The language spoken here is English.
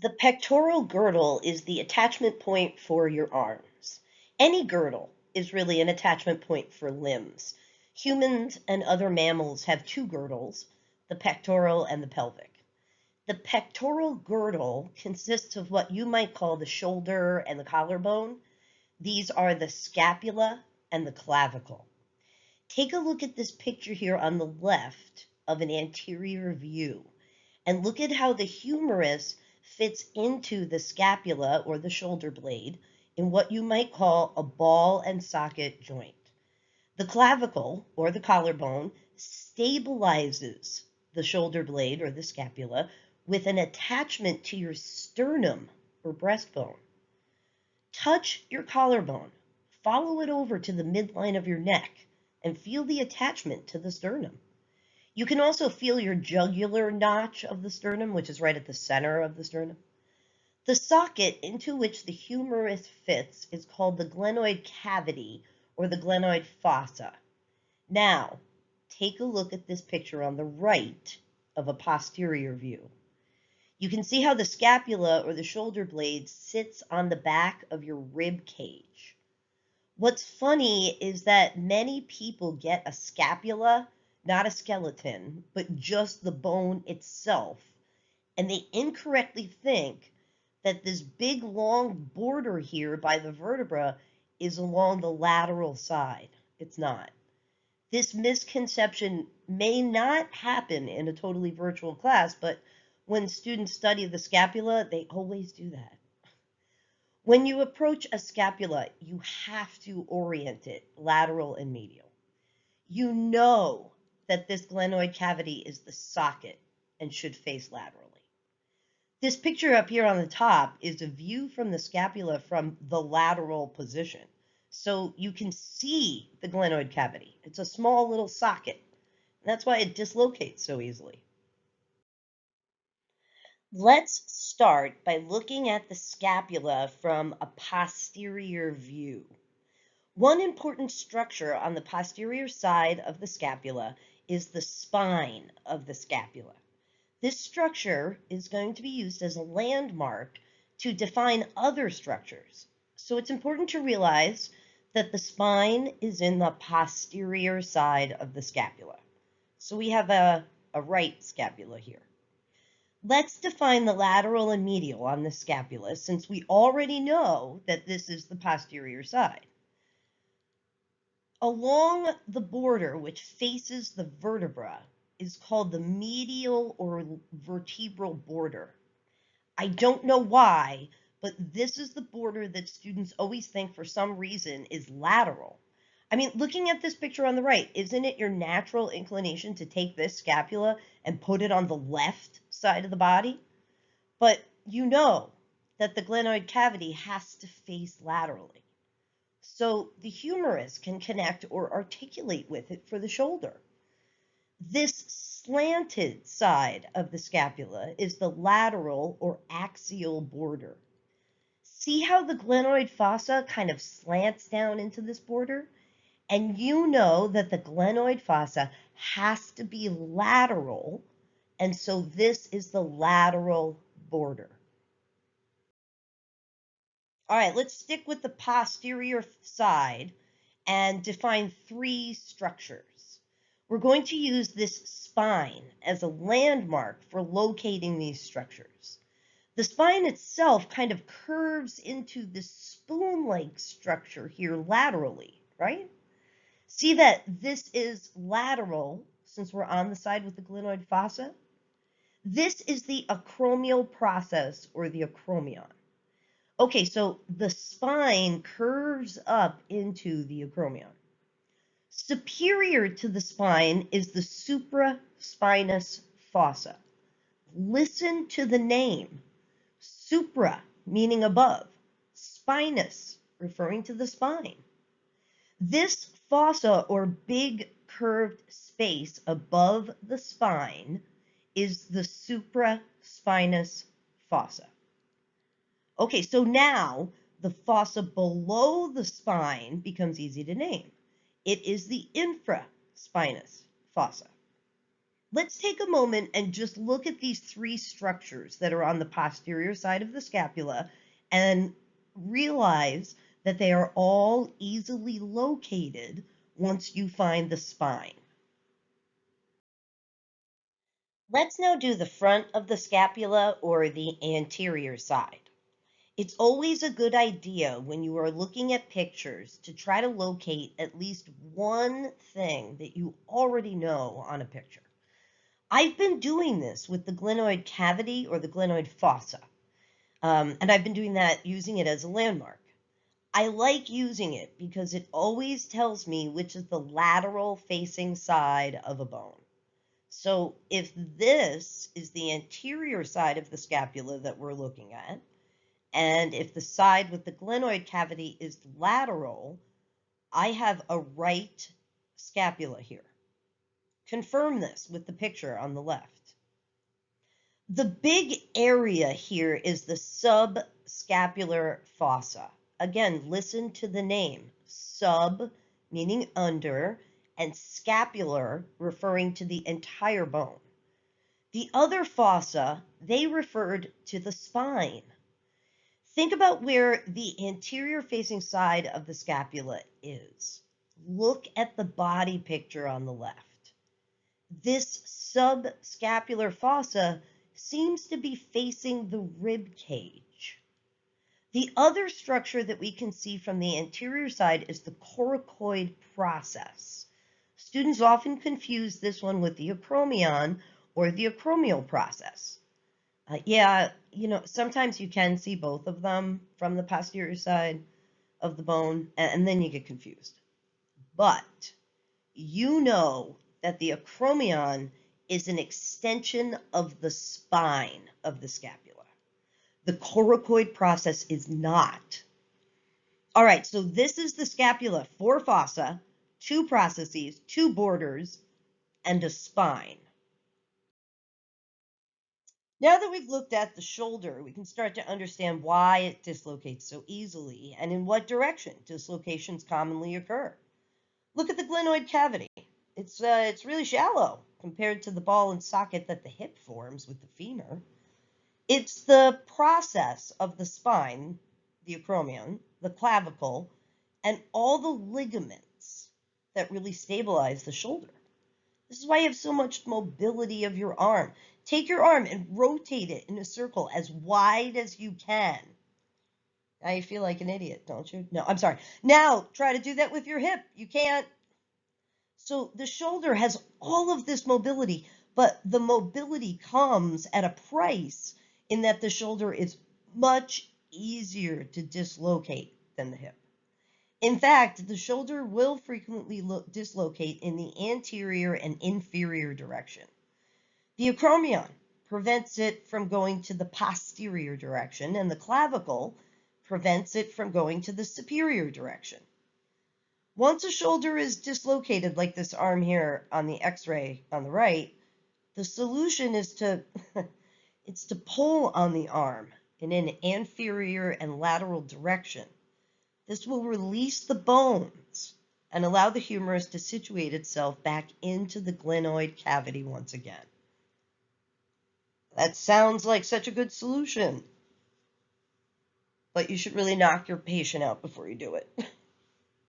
The pectoral girdle is the attachment point for your arms. Any girdle is really an attachment point for limbs. Humans and other mammals have two girdles, the pectoral and the pelvic. The pectoral girdle consists of what you might call the shoulder and the collarbone. These are the scapula and the clavicle. Take a look at this picture here on the left of an anterior view and look at how the humerus fits into the scapula or the shoulder blade in what you might call a ball and socket joint. The clavicle or the collarbone stabilizes the shoulder blade or the scapula with an attachment to your sternum or breastbone. Touch your collarbone, follow it over to the midline of your neck, and feel the attachment to the sternum. You can also feel your jugular notch of the sternum, which is right at the center of the sternum. The socket into which the humerus fits is called the glenoid cavity or the glenoid fossa. Now, take a look at this picture on the right of a posterior view. You can see how the scapula or the shoulder blade sits on the back of your rib cage. What's funny is that many people get a scapula, not a skeleton, but just the bone itself, and they incorrectly think that this big long border here by the vertebra is along the lateral side. It's not. This misconception may not happen in a totally virtual class, but when students study the scapula, they always do that. When you approach a scapula, you have to orient it lateral and medial. You know that this glenoid cavity is the socket and should face laterally. This picture up here on the top is a view from the scapula from the lateral position. So you can see the glenoid cavity. It's a small little socket. That's why it dislocates so easily. Let's start by looking at the scapula from a posterior view. One important structure on the posterior side of the scapula is the spine of the scapula. This structure is going to be used as a landmark to define other structures. So it's important to realize that the spine is in the posterior side of the scapula. So we have a right scapula here. Let's define the lateral and medial on the scapula since we already know that this is the posterior side. Along the border which faces the vertebra is called the medial or vertebral border. I don't know why, but this is the border that students always think for some reason is lateral. I mean, looking at this picture on the right, isn't it your natural inclination to take this scapula and put it on the left side of the body? But you know that the glenoid cavity has to face laterally. So the humerus can connect or articulate with it for the shoulder. This slanted side of the scapula is the lateral or axial border. See how the glenoid fossa kind of slants down into this border? And you know that the glenoid fossa has to be lateral, and so this is the lateral border. All right, let's stick with the posterior side and define three structures. We're going to use this spine as a landmark for locating these structures. The spine itself kind of curves into this spoon-like structure here laterally, right? See that this is lateral since we're on the side with the glenoid fossa. This is the acromial process or the acromion. Okay, so the spine curves up into the acromion. Superior to the spine is the supraspinous fossa. Listen to the name. Supra, meaning above. Spinous, referring to the spine. This fossa, or big curved space above the spine, is the supraspinous fossa. Okay, so now the fossa below the spine becomes easy to name. It is the infraspinous fossa. Let's take a moment and just look at these three structures that are on the posterior side of the scapula and realize that they are all easily located once you find the spine. Let's now do the front of the scapula or the anterior side. It's always a good idea when you are looking at pictures to try to locate at least one thing that you already know on a picture. I've been doing this with the glenoid cavity or the glenoid fossa, and I've been doing that using it as a landmark. I like using it because it always tells me which is the lateral facing side of a bone. So if this is the anterior side of the scapula that we're looking at, and if the side with the glenoid cavity is lateral, I have a right scapula here. Confirm this with the picture on the left. The big area here is the subscapular fossa. Again, listen to the name. Sub meaning under, and scapular referring to the entire bone. The other fossa, they referred to the spine. Think about where the anterior facing side of the scapula is. Look at the body picture on the left. This subscapular fossa seems to be facing the rib cage. The other structure that we can see from the anterior side is the coracoid process. Students often confuse this one with the acromion or the acromial process. Sometimes you can see both of them from the posterior side of the bone, and then you get confused. But you know that the acromion is an extension of the spine of the scapula. The coracoid process is not. All right, so this is the scapula, 4 fossa, 2 processes, 2 borders, and a spine. Now that we've looked at the shoulder, we can start to understand why it dislocates so easily and in what direction dislocations commonly occur. Look at the glenoid cavity. It's really shallow compared to the ball and socket that the hip forms with the femur. It's the process of the spine, the acromion, the clavicle, and all the ligaments that really stabilize the shoulder. This is why you have so much mobility of your arm. Take your arm and rotate it in a circle as wide as you can. Now you feel like an idiot, don't you? No, I'm sorry. Now try to do that with your hip. You can't. So the shoulder has all of this mobility, but the mobility comes at a price in that the shoulder is much easier to dislocate than the hip. In fact, the shoulder will frequently dislocate in the anterior and inferior direction. The acromion prevents it from going to the posterior direction, and the clavicle prevents it from going to the superior direction. Once a shoulder is dislocated, like this arm here on the x-ray on the right, the solution is to it's to pull on the arm in an anterior and lateral direction. This will release the bones and allow the humerus to situate itself back into the glenoid cavity once again. That sounds like such a good solution, but you should really knock your patient out before you do it.